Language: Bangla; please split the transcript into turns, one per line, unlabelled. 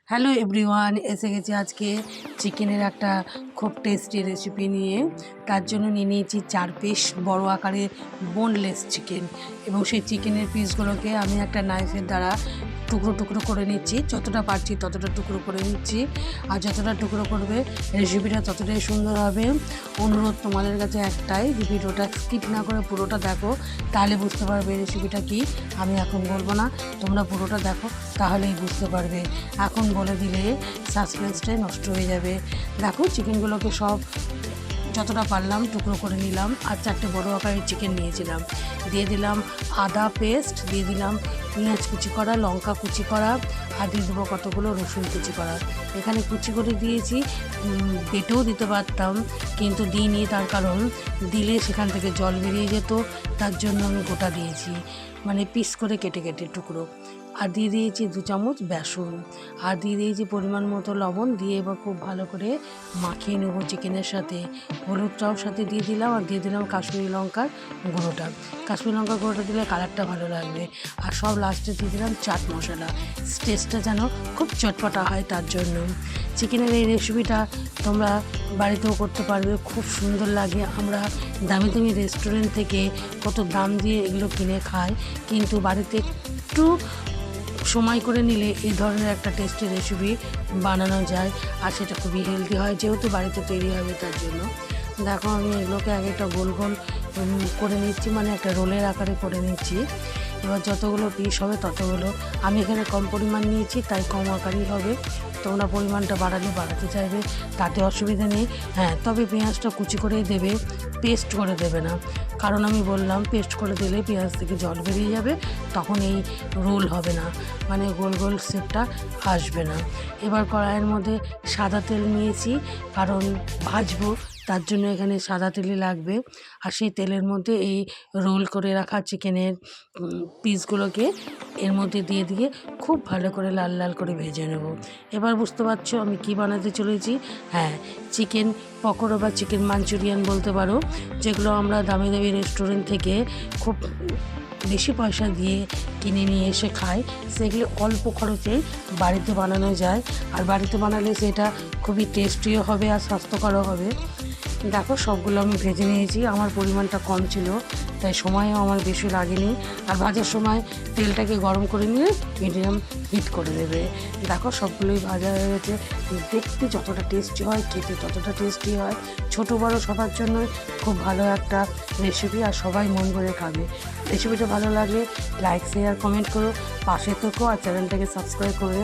হ্যালো এভরিওয়ান, এসে গেছি আজকে চিকেনের একটা খুব টেস্টি রেসিপি নিয়ে। তার জন্য নিয়ে নিয়েছি 4 পিস বড় আকারের বোনলেস চিকেন, এবং সেই চিকেনের পিসগুলোকে আমি একটা নাইফের দ্বারা টুকরো টুকরো করে নিচ্ছি। যতটা পারছি ততটা টুকরো করে নিচ্ছি, আর যতটা টুকরো করবে রেসিপিটা ততটাই সুন্দর হবে। অনুরোধ তোমাদের কাছে একটাই, ভিডিওটা স্কিপ না করে পুরোটা দেখো, তাহলে বুঝতে পারবে রেসিপিটা কি। আমি এখন বলবো না, তোমরা পুরোটা দেখো, তাহলেই বুঝতে পারবে। এখন বলে দিলে সাসপেন্সটাই নষ্ট হয়ে যাবে। দেখো, চিকেনগুলোকে সব যতটা পারলাম টুকরো করে নিলাম, আর 4টে বড় আকারের চিকেন নিয়েছিলাম। দিয়ে দিলাম আদা পেস্ট, দিয়ে দিলাম পেঁয়াজ কুচি করা, লঙ্কা কুচি করা, আর দিয়ে দেবো কতগুলো রসুন কুচি করা। এখানে কুচি করে দিয়েছি, বেটেও দিতে পারতাম কিন্তু দিইনি, তার কারণ দিলে সেখান থেকে জল বেরিয়ে যেত, তার জন্য আমি গোটা দিয়েছি, মানে পিস করে কেটে কেটে টুকরো। আর দিয়ে দিয়েছি 2 চামচ বেসন, আর দিয়ে দিয়েছি পরিমাণ মতো লবণ। দিয়ে এবার খুব ভালো করে মাখিয়ে নেবো চিকেনের সাথে। হলুদটাও সাথে দিয়ে দিলাম, আর দিয়ে দিলাম কাশ্মীরি লঙ্কার গুঁড়োটা। কাশ্মীরি লঙ্কার গুঁড়োটা দিলে কালারটা ভালো লাগবে। আর সব লাস্টে দিয়ে দিলাম চাট মশলা, টেস্টটা যেন খুব চটপটা হয় তার জন্য। চিকেনের এই রেসিপিটা তোমরা বাড়িতেও করতে পারবে, খুব সুন্দর লাগে। আমরা দামি দামি রেস্টুরেন্ট থেকে কত দাম দিয়ে এগুলো কিনে খাই, কিন্তু বাড়িতে একটু সময় করে নিলে এই ধরনের একটা টেস্টি রেসিপি বানানো যায়, আর সেটা খুবই হেলদি হয়, যেহেতু বাড়িতে তৈরি হবে তার জন্য। দেখো, আমি এগুলোকে আগে একটা গোল গোল করে নিচ্ছি, মানে একটা রোলের আকারে করে নিচ্ছি। এবার যতগুলো পিস হবে ততগুলো, আমি এখানে কম পরিমাণ নিয়েছি তাই কম আকারই হবে। তোমরা পরিমাণটা বাড়ালে বাড়াতে চাইবে, তাতে অসুবিধা নেই। হ্যাঁ, তবে পেঁয়াজটা কুচি করেই দেবে, পেস্ট করে দেবে না, কারণ আমি বললাম পেস্ট করে দিলে পেঁয়াজ থেকে জল বেরিয়ে যাবে, তখন এই রোল হবে না, মানে গোল গোল শেপটা আসবে না। এবার কড়াইয়ের মধ্যে সাদা তেল নিয়েছি, কারণ ভাজবো তার জন্য এখানে সাদা তেলই লাগবে। আর সেই তেলের মধ্যে এই রোল করে রাখা চিকেনের পিসগুলোকে এর মধ্যে দিয়ে দিয়ে খুব ভালো করে লাল লাল করে ভেজে নেব। এবার বুঝতে পারছো আমি কি বানাতে চলেছি। হ্যাঁ, চিকেন পকোড়া বা চিকেন মাঞ্চুরিয়ান বলতে পারো, যেগুলো আমরা দামি দামি রেস্টুরেন্ট থেকে খুব বেশি পয়সা দিয়ে কিনে নিয়ে এসে খাই, সেগুলো অল্প খরচে বাড়িতে বানানো যায়। আর বাড়িতে বানালে সেটা খুবই টেস্টিও হবে আর স্বাস্থ্যকরও হবে। দেখো, সবগুলো আমি ভেজে নিয়েছি, আমার পরিমাণটা কম ছিল তাই সময়ও আমার বেশি লাগেনি। আর ভাজার সময় তেলটাকে গরম করে নিয়ে মিডিয়াম হিট করে দেবে। দেখো, সবগুলোই ভাজা হয়ে গেছে। দেখতে যতটা টেস্টি হয়, খেতে ততটা টেস্টি হয়। ছোটো বড়ো সবার জন্য খুব ভালো একটা রেসিপি, আর সবাই মন ভরে খাবে। রেসিপিটা ভালো লাগলে লাইক শেয়ার কমেন্ট করো, পাশে থেকো, আর চ্যানেলটাকে সাবস্ক্রাইব করে